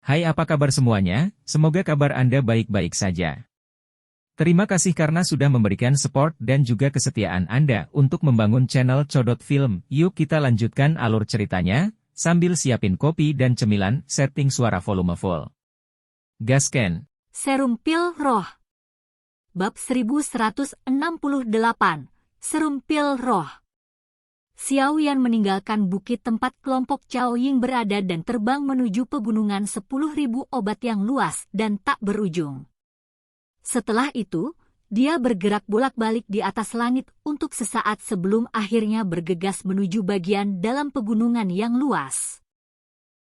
Hai, apa kabar semuanya? Semoga kabar Anda baik-baik saja. Terima kasih karena sudah memberikan support dan juga kesetiaan Anda untuk membangun channel Codot Film. Yuk kita lanjutkan alur ceritanya, sambil siapin kopi dan cemilan, setting suara volume full. Gasken. Serum Pil Roh. Bab 1168, Serum Pil Roh. Xiao Yan meninggalkan bukit tempat kelompok Cao Ying berada dan terbang menuju pegunungan 10.000 obat yang luas dan tak berujung. Setelah itu, dia bergerak bolak-balik di atas langit untuk sesaat sebelum akhirnya bergegas menuju bagian dalam pegunungan yang luas.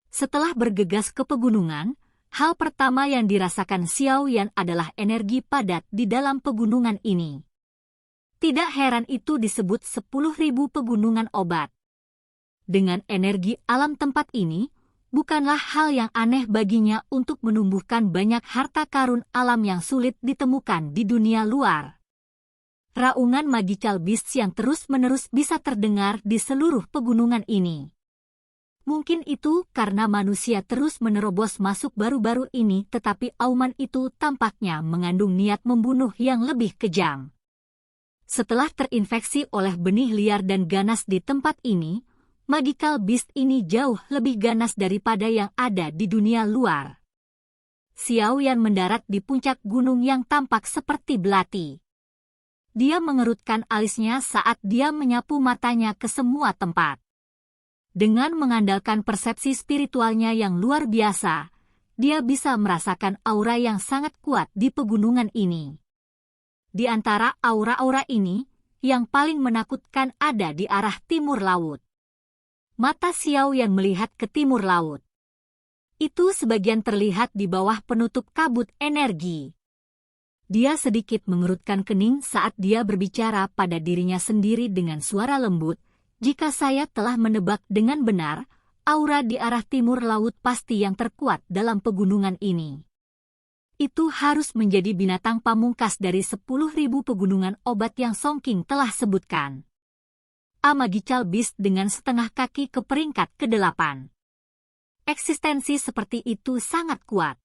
Setelah bergegas ke pegunungan, hal pertama yang dirasakan Xiao Yan adalah energi padat di dalam pegunungan ini. Tidak heran itu disebut 10.000 pegunungan obat. Dengan energi alam tempat ini, bukanlah hal yang aneh baginya untuk menumbuhkan banyak harta karun alam yang sulit ditemukan di dunia luar. Raungan magical beasts yang terus-menerus bisa terdengar di seluruh pegunungan ini. Mungkin itu karena manusia terus menerobos masuk baru-baru ini, tetapi auman itu tampaknya mengandung niat membunuh yang lebih kejam. Setelah terinfeksi oleh benih liar dan ganas di tempat ini, magical beast ini jauh lebih ganas daripada yang ada di dunia luar. Xiao Yan mendarat di puncak gunung yang tampak seperti belati. Dia mengerutkan alisnya saat dia menyapu matanya ke semua tempat. Dengan mengandalkan persepsi spiritualnya yang luar biasa, dia bisa merasakan aura yang sangat kuat di pegunungan ini. Di antara aura-aura ini, yang paling menakutkan ada di arah timur laut. Mata Xiao Yan melihat ke timur laut. Itu sebagian terlihat di bawah penutup kabut energi. Dia sedikit mengerutkan kening saat dia berbicara pada dirinya sendiri dengan suara lembut. Jika saya telah menebak dengan benar, aura di arah timur laut pasti yang terkuat dalam pegunungan ini. Itu harus menjadi binatang pamungkas dari 10.000 pegunungan obat yang Song King telah sebutkan. A Magical Beast dengan setengah kaki ke peringkat ke-8. Eksistensi seperti itu sangat kuat.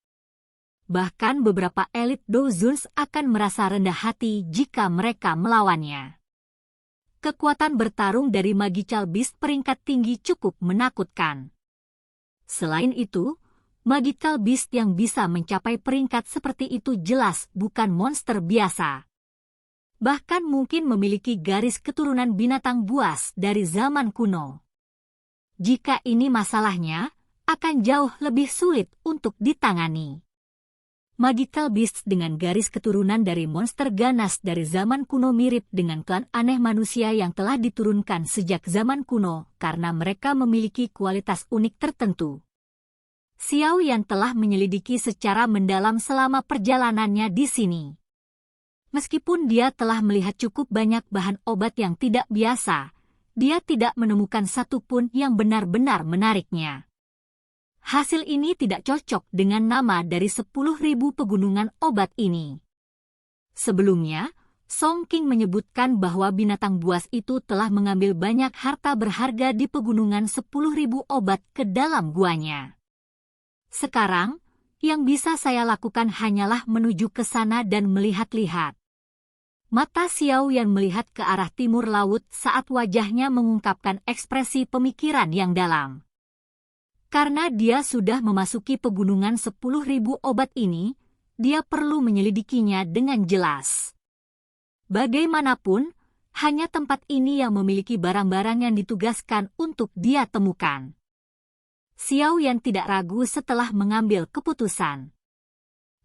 Bahkan beberapa elit Dozuns akan merasa rendah hati jika mereka melawannya. Kekuatan bertarung dari Magical Beast peringkat tinggi cukup menakutkan. Selain itu, Magical Beast yang bisa mencapai peringkat seperti itu jelas bukan monster biasa. Bahkan mungkin memiliki garis keturunan binatang buas dari zaman kuno. Jika ini masalahnya, akan jauh lebih sulit untuk ditangani. Magical Beast dengan garis keturunan dari monster ganas dari zaman kuno mirip dengan klan aneh manusia yang telah diturunkan sejak zaman kuno karena mereka memiliki kualitas unik tertentu. Xiao Yan telah menyelidiki secara mendalam selama perjalanannya di sini. Meskipun dia telah melihat cukup banyak bahan obat yang tidak biasa, dia tidak menemukan satupun yang benar-benar menariknya. Hasil ini tidak cocok dengan nama dari 10.000 pegunungan obat ini. Sebelumnya, Song King menyebutkan bahwa binatang buas itu telah mengambil banyak harta berharga di pegunungan 10.000 obat ke dalam guanya. Sekarang, yang bisa saya lakukan hanyalah menuju ke sana dan melihat-lihat. Mata Xiao Yan melihat ke arah timur laut saat wajahnya mengungkapkan ekspresi pemikiran yang dalam. Karena dia sudah memasuki pegunungan 10.000 obat ini, dia perlu menyelidikinya dengan jelas. Bagaimanapun, hanya tempat ini yang memiliki barang-barang yang ditugaskan untuk dia temukan. Xiao Yan tidak ragu setelah mengambil keputusan.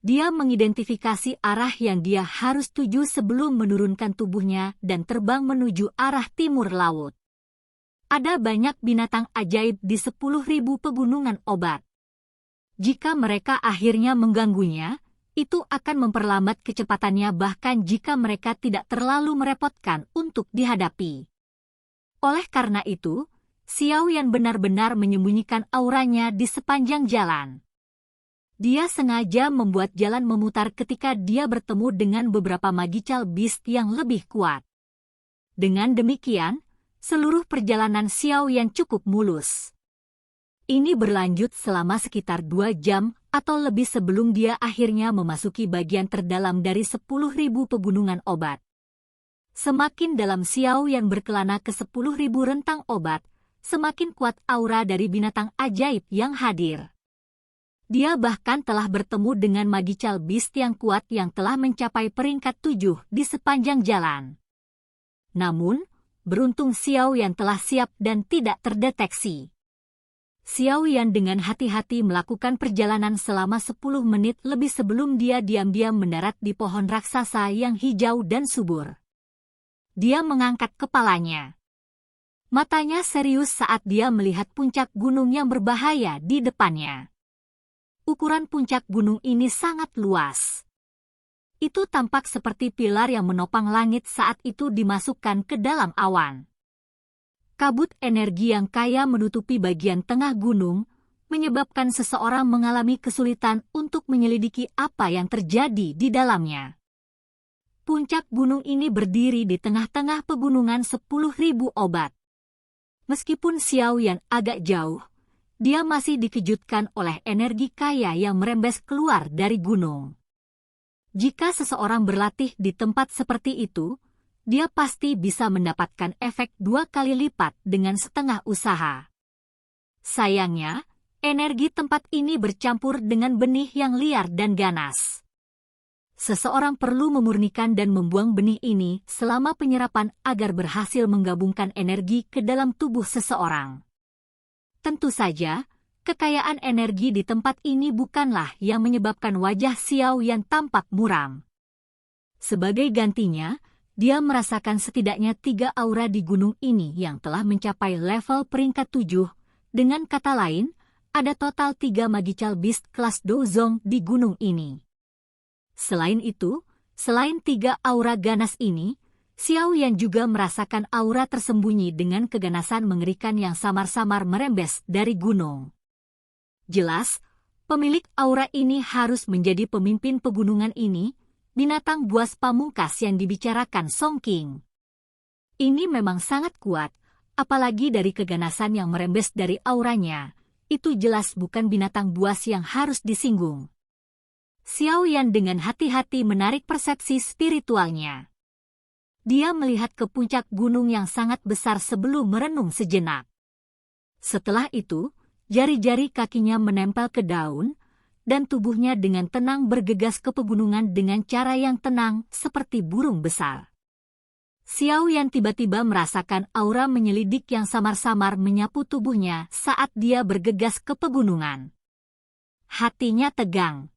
Dia mengidentifikasi arah yang dia harus tuju sebelum menurunkan tubuhnya dan terbang menuju arah timur laut. Ada banyak binatang ajaib di 10.000 pegunungan obat. Jika mereka akhirnya mengganggunya, itu akan memperlambat kecepatannya bahkan jika mereka tidak terlalu merepotkan untuk dihadapi. Oleh karena itu, Xiao Yan benar-benar menyembunyikan auranya di sepanjang jalan. Dia sengaja membuat jalan memutar ketika dia bertemu dengan beberapa magical beast yang lebih kuat. Dengan demikian, seluruh perjalanan Xiao Yan cukup mulus. Ini berlanjut selama sekitar 2 jam atau lebih sebelum dia akhirnya memasuki bagian terdalam dari 10.000 pegunungan obat. Semakin dalam Xiao Yan berkelana ke 10.000 rentang obat, semakin kuat aura dari binatang ajaib yang hadir. Dia bahkan telah bertemu dengan Magical Beast yang kuat yang telah mencapai peringkat 7 di sepanjang jalan. Namun, beruntung Xiao Yan telah siap dan tidak terdeteksi. Xiao Yan dengan hati-hati melakukan perjalanan selama 10 menit lebih sebelum dia diam-diam mendarat di pohon raksasa yang hijau dan subur. Dia mengangkat kepalanya. Matanya serius saat dia melihat puncak gunung yang berbahaya di depannya. Ukuran puncak gunung ini sangat luas. Itu tampak seperti pilar yang menopang langit saat itu dimasukkan ke dalam awan. Kabut energi yang kaya menutupi bagian tengah gunung, menyebabkan seseorang mengalami kesulitan untuk menyelidiki apa yang terjadi di dalamnya. Puncak gunung ini berdiri di tengah-tengah pegunungan 10.000 obat. Meskipun Xiao Yan agak jauh, dia masih dikejutkan oleh energi kaya yang merembes keluar dari gunung. Jika seseorang berlatih di tempat seperti itu, dia pasti bisa mendapatkan efek 2 kali lipat dengan setengah usaha. Sayangnya, energi tempat ini bercampur dengan benih yang liar dan ganas. Seseorang perlu memurnikan dan membuang benih ini selama penyerapan agar berhasil menggabungkan energi ke dalam tubuh seseorang. Tentu saja, kekayaan energi di tempat ini bukanlah yang menyebabkan wajah Xiao Yan tampak muram. Sebagai gantinya, dia merasakan setidaknya 3 aura di gunung ini yang telah mencapai level peringkat 7. Dengan kata lain, ada total 3 Magical Beast kelas Dozong di gunung ini. Selain itu, selain 3 aura ganas ini, Xiao Yan juga merasakan aura tersembunyi dengan keganasan mengerikan yang samar-samar merembes dari gunung. Jelas, pemilik aura ini harus menjadi pemimpin pegunungan ini, binatang buas pamungkas yang dibicarakan Song King. Ini memang sangat kuat, apalagi dari keganasan yang merembes dari auranya. Itu jelas bukan binatang buas yang harus disinggung. Xiao Yan dengan hati-hati menarik persepsi spiritualnya. Dia melihat ke puncak gunung yang sangat besar sebelum merenung sejenak. Setelah itu, jari-jari kakinya menempel ke daun, dan tubuhnya dengan tenang bergegas ke pegunungan dengan cara yang tenang seperti burung besar. Xiao Yan tiba-tiba merasakan aura menyelidik yang samar-samar menyapu tubuhnya saat dia bergegas ke pegunungan. Hatinya tegang.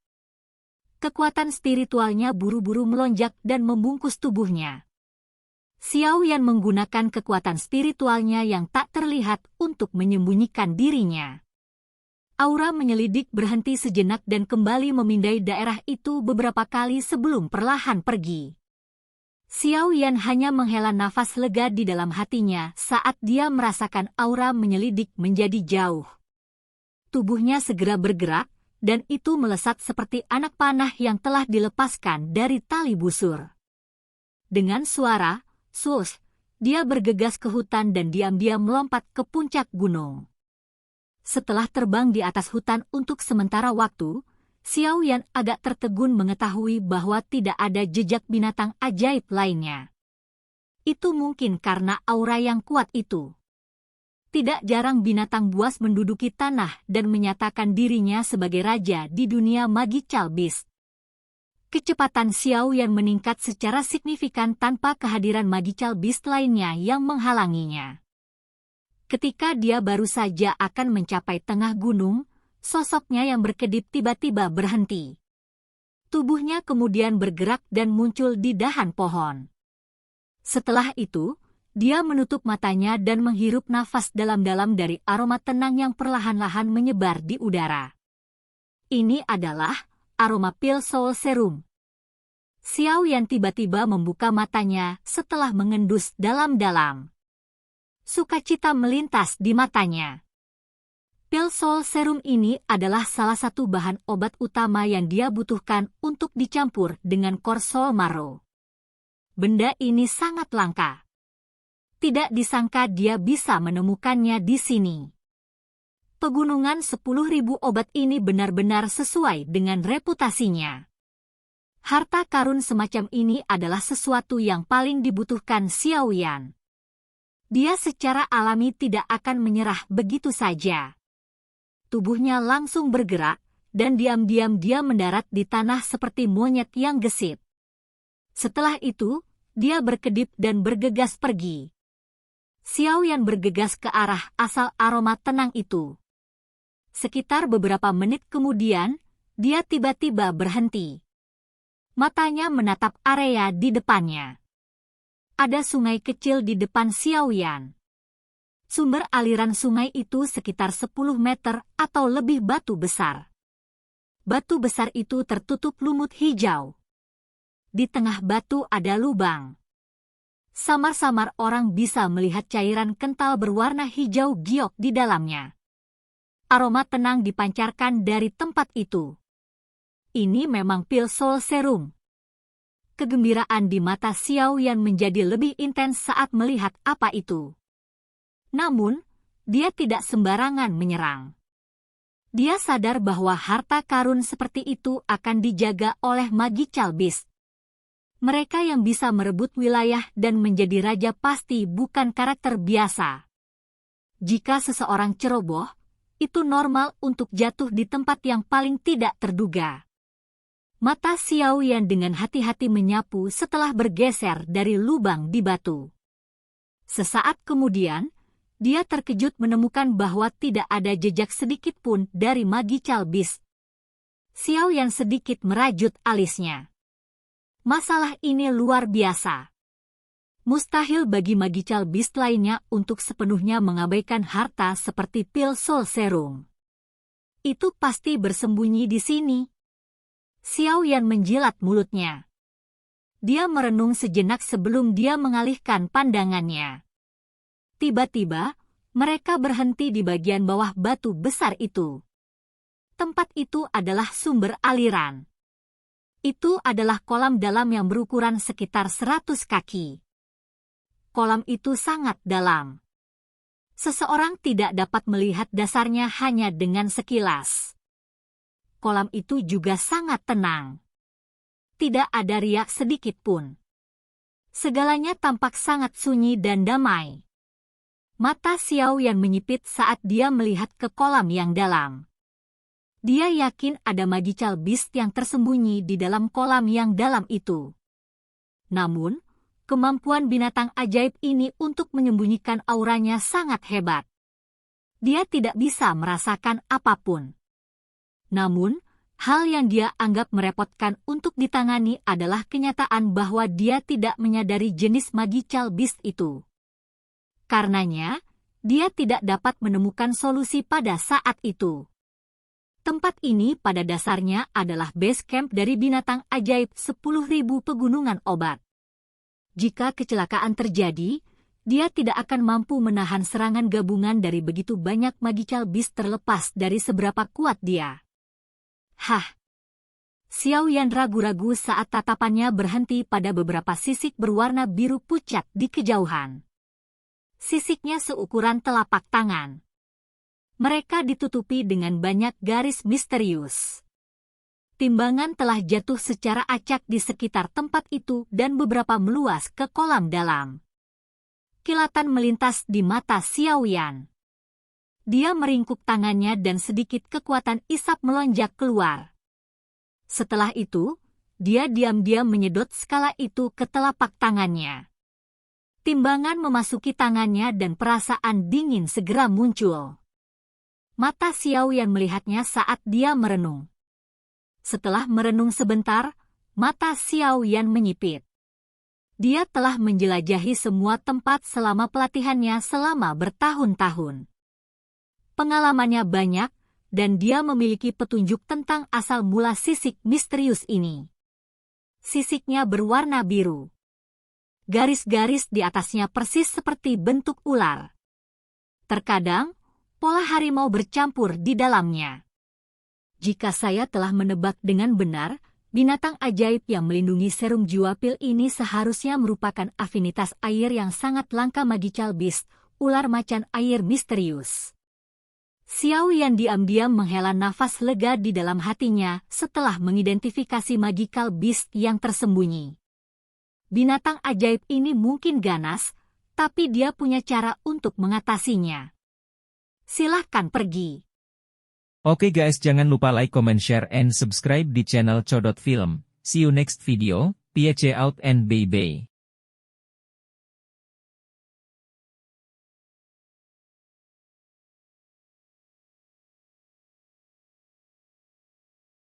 Kekuatan spiritualnya buru-buru melonjak dan membungkus tubuhnya. Xiao Yan menggunakan kekuatan spiritualnya yang tak terlihat untuk menyembunyikan dirinya. Aura menyelidik berhenti sejenak dan kembali memindai daerah itu beberapa kali sebelum perlahan pergi. Xiao Yan hanya menghela nafas lega di dalam hatinya saat dia merasakan aura menyelidik menjadi jauh. Tubuhnya segera bergerak, dan itu melesat seperti anak panah yang telah dilepaskan dari tali busur. Dengan suara, "Sus!" dia bergegas ke hutan dan diam-diam melompat ke puncak gunung. Setelah terbang di atas hutan untuk sementara waktu, Xiao Yan agak tertegun mengetahui bahwa tidak ada jejak binatang ajaib lainnya. Itu mungkin karena aura yang kuat itu. Tidak jarang binatang buas menduduki tanah dan menyatakan dirinya sebagai raja di dunia Magical Beast. Kecepatan Xiao Yan meningkat secara signifikan tanpa kehadiran Magical Beast lainnya yang menghalanginya. Ketika dia baru saja akan mencapai tengah gunung, sosoknya yang berkedip tiba-tiba berhenti. Tubuhnya kemudian bergerak dan muncul di dahan pohon. Setelah itu, dia menutup matanya dan menghirup nafas dalam-dalam dari aroma tenang yang perlahan-lahan menyebar di udara. Ini adalah aroma pil Soul Serum. Xiao Yan tiba-tiba membuka matanya setelah mengendus dalam-dalam. Sukacita melintas di matanya. Pil Soul Serum ini adalah salah satu bahan obat utama yang dia butuhkan untuk dicampur dengan Core Soul Marrow. Benda ini sangat langka. Tidak disangka dia bisa menemukannya di sini. Pegunungan 10.000 obat ini benar-benar sesuai dengan reputasinya. Harta karun semacam ini adalah sesuatu yang paling dibutuhkan Xiao Yan. Dia secara alami tidak akan menyerah begitu saja. Tubuhnya langsung bergerak, dan diam-diam dia mendarat di tanah seperti monyet yang gesit. Setelah itu, dia berkedip dan bergegas pergi. Xiao Yan bergegas ke arah asal aroma tenang itu. Sekitar beberapa menit kemudian, dia tiba-tiba berhenti. Matanya menatap area di depannya. Ada sungai kecil di depan Xiao Yan. Sumber aliran sungai itu sekitar 10 meter atau lebih batu besar. Batu besar itu tertutup lumut hijau. Di tengah batu ada lubang. Samar-samar orang bisa melihat cairan kental berwarna hijau giok di dalamnya. Aroma tenang dipancarkan dari tempat itu. Ini memang pil Soul Serum. Kegembiraan di mata Xiao Yan menjadi lebih intens saat melihat apa itu. Namun, dia tidak sembarangan menyerang. Dia sadar bahwa harta karun seperti itu akan dijaga oleh Magical Beast. Mereka yang bisa merebut wilayah dan menjadi raja pasti bukan karakter biasa. Jika seseorang ceroboh, itu normal untuk jatuh di tempat yang paling tidak terduga. Mata Xiao Yan dengan hati-hati menyapu setelah bergeser dari lubang di batu. Sesaat kemudian, dia terkejut menemukan bahwa tidak ada jejak sedikit pun dari Magical Beast. Xiao Yan sedikit merajut alisnya. Masalah ini luar biasa. Mustahil bagi Magical Beast lainnya untuk sepenuhnya mengabaikan harta seperti pil Soul Serum. Itu pasti bersembunyi di sini. Xiao Yan menjilat mulutnya. Dia merenung sejenak sebelum dia mengalihkan pandangannya. Tiba-tiba, mereka berhenti di bagian bawah batu besar itu. Tempat itu adalah sumber aliran. Itu adalah kolam dalam yang berukuran sekitar 100 kaki. Kolam itu sangat dalam. Seseorang tidak dapat melihat dasarnya hanya dengan sekilas. Kolam itu juga sangat tenang. Tidak ada riak sedikit pun. Segalanya tampak sangat sunyi dan damai. Mata Xiao Yan menyipit saat dia melihat ke kolam yang dalam. Dia yakin ada Magical Beast yang tersembunyi di dalam kolam yang dalam itu. Namun, kemampuan binatang ajaib ini untuk menyembunyikan auranya sangat hebat. Dia tidak bisa merasakan apapun. Namun, hal yang dia anggap merepotkan untuk ditangani adalah kenyataan bahwa dia tidak menyadari jenis Magical Beast itu. Karenanya, dia tidak dapat menemukan solusi pada saat itu. Tempat ini pada dasarnya adalah base camp dari binatang ajaib 10.000 pegunungan obat. Jika kecelakaan terjadi, dia tidak akan mampu menahan serangan gabungan dari begitu banyak Magical Beast terlepas dari seberapa kuat dia. Hah! Xiao Yan ragu-ragu saat tatapannya berhenti pada beberapa sisik berwarna biru pucat di kejauhan. Sisiknya seukuran telapak tangan. Mereka ditutupi dengan banyak garis misterius. Timbangan telah jatuh secara acak di sekitar tempat itu dan beberapa meluas ke kolam dalam. Kilatan melintas di mata Xiao Yan. Dia meringkuk tangannya dan sedikit kekuatan isap melonjak keluar. Setelah itu, dia diam-diam menyedot skala itu ke telapak tangannya. Timbangan memasuki tangannya dan perasaan dingin segera muncul. Mata Xiao Yan melihatnya saat dia merenung. Setelah merenung sebentar, mata Xiao Yan menyipit. Dia telah menjelajahi semua tempat selama pelatihannya selama bertahun-tahun. Pengalamannya banyak, dan dia memiliki petunjuk tentang asal mula sisik misterius ini. Sisiknya berwarna biru. Garis-garis di atasnya persis seperti bentuk ular. Terkadang, pola harimau bercampur di dalamnya. Jika saya telah menebak dengan benar, binatang ajaib yang melindungi serum Juapil ini seharusnya merupakan afinitas air yang sangat langka Magical Beast, ular macan air misterius. Xiao Yan diam-diam menghela nafas lega di dalam hatinya setelah mengidentifikasi magical beast yang tersembunyi. Binatang ajaib ini mungkin ganas, tapi dia punya cara untuk mengatasinya. Silahkan pergi. Oke guys, jangan lupa like, comment, share, and subscribe di channel Codot Film. See you next video, peace out and bye-bye.